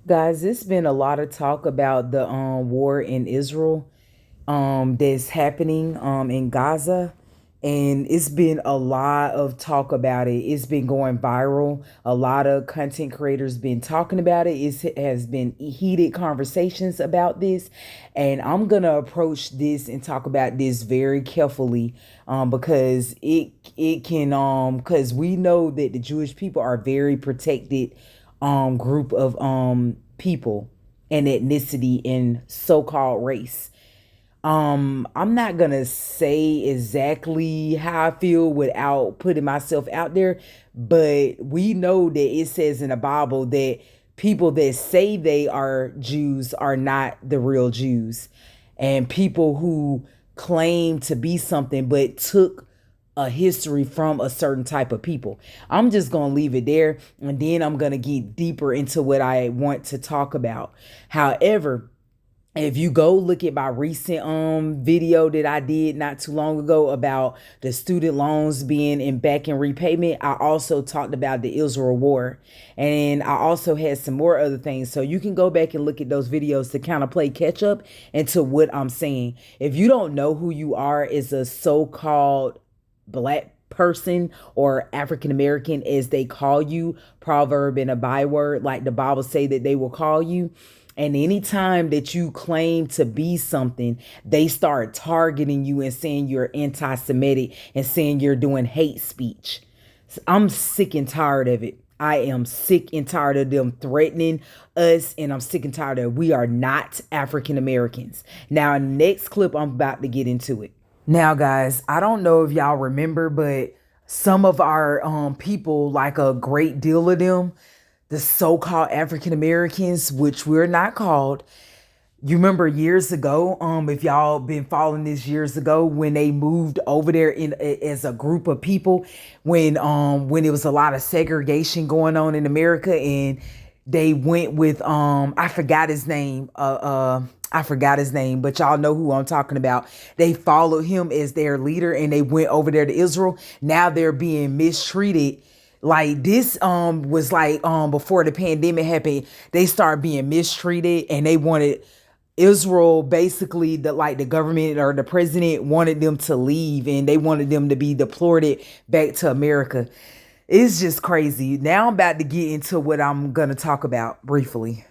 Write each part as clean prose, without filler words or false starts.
Guys, it's been a lot of talk about the war in Israel that's happening in Gaza. And it's been a lot of talk about it. It's been going viral. A lot of content creators been talking about it. It has been heated conversations about this. And I'm gonna approach this and talk about this very carefully, because it can because we know that the Jewish people are very protected group of people and ethnicity and so-called race. I'm not gonna say exactly how I feel without putting myself out there, but we know that it says in the Bible that people that say they are Jews are not the real Jews. And people who claim to be something but took a history from a certain type of people. I'm just going to leave it there, and then I'm going to get deeper into what I want to talk about. However, if you go look at my recent video that I did not too long ago about the student loans being in back in repayment, I also talked about the Israel war, and I also had some more other things. So you can go back and look at those videos to kind of play catch up into what I'm saying. If you don't know who you are as a so-called black person or African American, as they call you, proverb and a byword like the Bible say that they will call you. And anytime that you claim to be something, they start targeting you and saying you're anti-Semitic and saying you're doing hate speech. I'm sick and tired of it. I am sick and tired of them threatening us, and I'm sick and tired of we are not African Americans. Now, next clip, I'm about to get into it. Now, guys, I don't know if y'all remember, but some of our people, like a great deal of them, the so-called African Americans, which we're not called. You remember years ago, if y'all been following this years ago, when they moved over there in as a group of people, when it was a lot of segregation going on in America, and they went with I forgot his name. I forgot his name, but y'all know who I'm talking about. They followed him as their leader and they went over there to Israel. Now they're being mistreated. Like this was like before the pandemic happened, they started being mistreated, and they wanted Israel, basically, the government or the president wanted them to leave, and they wanted them to be deported back to America. It's just crazy. Now I'm about to get into what I'm going to talk about briefly.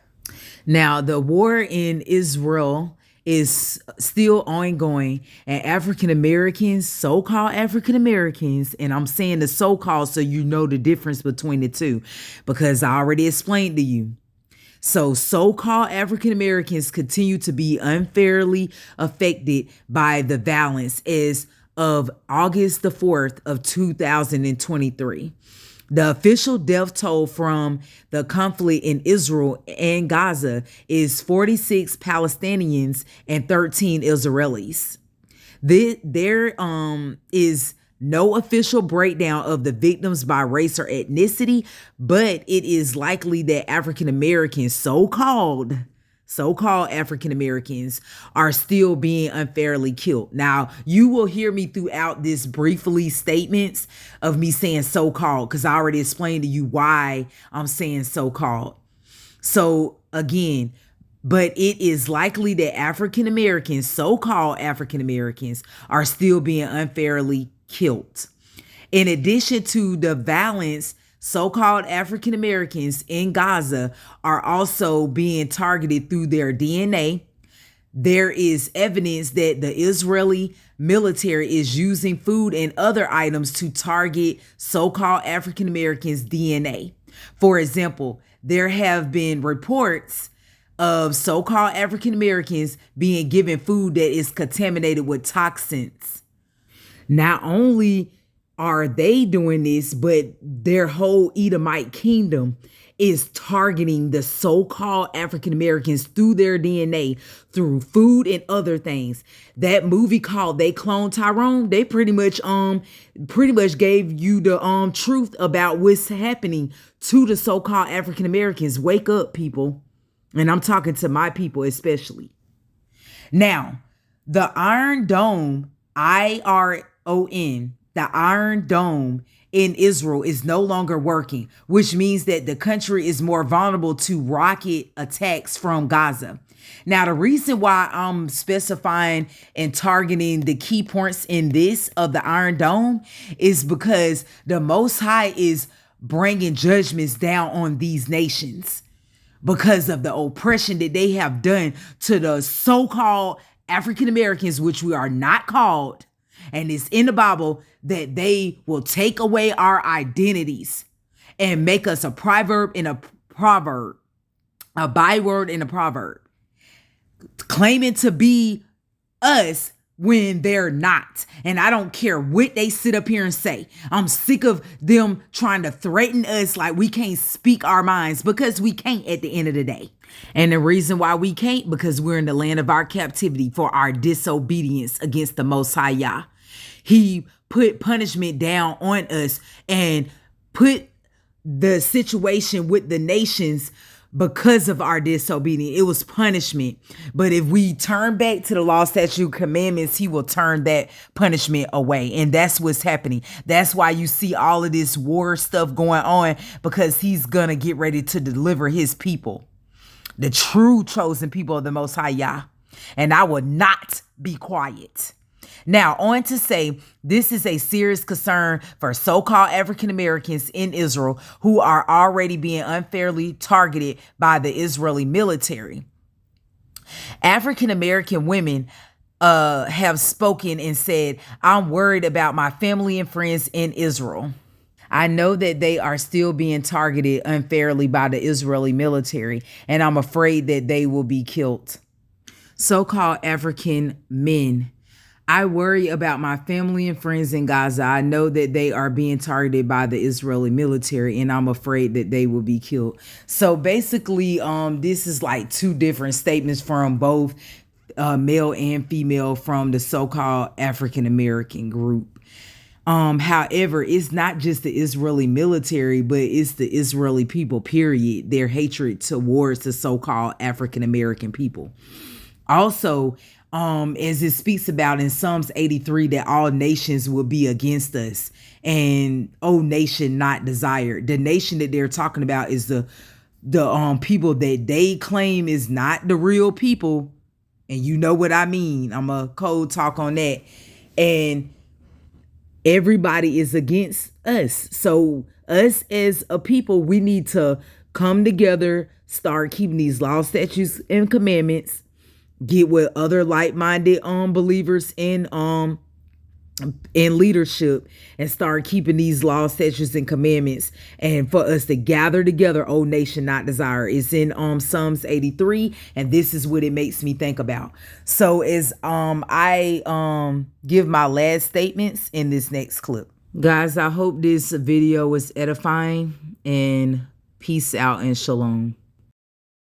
Now, the war in Israel is still ongoing, and African Americans, so-called African Americans, and I'm saying the so-called so you know the difference between the two, because I already explained to you. So-called African Americans continue to be unfairly affected by the violence as of August the 4th of 2023. The official death toll from the conflict in Israel and Gaza is 46 Palestinians and 13 Israelis. There is no official breakdown of the victims by race or ethnicity, but it is likely that African Americans, so-called African Americans, are still being unfairly killed. Now, you will hear me throughout this briefly statements of me saying so-called, because I already explained to you why I'm saying so-called. So again, but it is likely that African Americans, so-called African Americans, are still being unfairly killed. In addition to the violence, so-called African Americans in Gaza are also being targeted through their DNA. There is evidence that the Israeli military is using food and other items to target so-called African Americans' DNA. For example, there have been reports of so-called African Americans being given food that is contaminated with toxins. Not only are they doing this, but their whole Edomite kingdom is targeting the so-called African Americans through their DNA, through food and other things. That movie called They Clone Tyrone, they pretty much gave you the truth about what's happening to the so-called African Americans. Wake up, people. And I'm talking to my people especially. Now, the Iron Dome, IRON, the Iron Dome in Israel is no longer working, which means that the country is more vulnerable to rocket attacks from Gaza. Now, the reason why I'm specifying and targeting the key points in this of the Iron Dome is because the Most High is bringing judgments down on these nations because of the oppression that they have done to the so-called African Americans, which we are not called. And it's in the Bible that they will take away our identities and make us a proverb and a proverb, a byword and a proverb, claiming to be us when they're not. And I don't care what they sit up here and say. I'm sick of them trying to threaten us like we can't speak our minds, because we can't at the end of the day. And the reason why we can't, because we're in the land of our captivity for our disobedience against the Most High Yah. He put punishment down on us and put the situation with the nations because of our disobedience. It was punishment. But if we turn back to the law, statute, commandments, he will turn that punishment away. And that's what's happening. That's why you see all of this war stuff going on, because he's going to get ready to deliver his people, the true chosen people of the Most High Yah. And I will not be quiet. Now, on to say, this is a serious concern for so-called African Americans in Israel who are already being unfairly targeted by the Israeli military. African American women have spoken and said, I'm worried about my family and friends in Israel. I know that they are still being targeted unfairly by the Israeli military, and I'm afraid that they will be killed. So-called African men. I worry about my family and friends in Gaza. I know that they are being targeted by the Israeli military, and I'm afraid that they will be killed. So basically, this is like two different statements from both male and female from the so-called African American group. However, it's not just the Israeli military, but it's the Israeli people, period. Their hatred towards the so-called African American people. Also, as it speaks about in Psalms 83, that all nations will be against us, and oh, nation not desired. The nation that they're talking about is the people that they claim is not the real people, and you know what I mean. I'm a cold talk on that, and everybody is against us. So us as a people, we need to come together, start keeping these laws, statutes, and commandments. Get with other like-minded believers in leadership, and start keeping these laws, statutes, and commandments. And for us to gather together, O nation not desire. It's in Psalms 83, and this is what it makes me think about. So as I give my last statements in this next clip. Guys, I hope this video was edifying, and peace out and shalom.